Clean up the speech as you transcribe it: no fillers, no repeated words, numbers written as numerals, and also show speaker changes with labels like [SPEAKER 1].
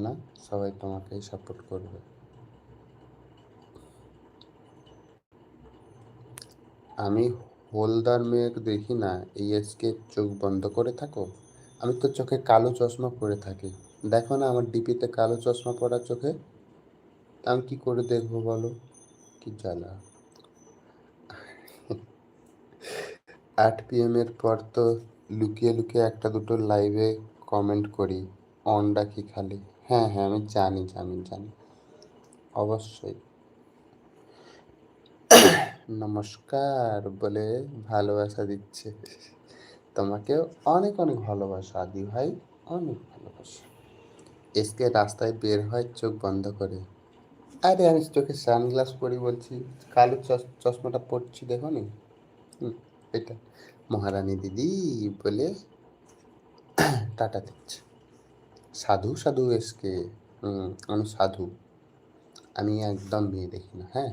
[SPEAKER 1] না, সবাই তোমাকেই সাপোর্ট করবে। আমি হলদার মেঘ দেখি না, এই এসকে চোখ বন্ধ করে থাকো। আমি তো চোখে কালো চশমা পরে থাকি, দেখো না আমার ডিপিতে কালো চশমা পরা চোখে। তা আমি কি করে দেখবো বলো? কি জ্বালা। 8 PM এর পর তো লুকিয়ে লুকিয়ে একটা দুটো লাইভে কমেন্ট করি, অন ডাকি খালি। হ্যাঁ হ্যাঁ, আমি জানি জানি জানি, অবশ্যই। নমস্কার বলে ভালোবাসা দিচ্ছে। তোমাকেও অনেক অনেক ভালোবাসা আদি ভাই, অনেক ভালোবাসা। এসকে রাস্তায় বের হয় চোখ বন্ধ করে। আরে আমি চোখে সানগ্লাস পরি বলছি, কালো চশমাটা পরছি দেখো নি। হুম, এটা মহারানী দিদি বলে টাটা দিচ্ছে। সাধু সাধু এসকে। আমি সাধু, আমি একদম মেয়ে দেখি না, হ্যাঁ।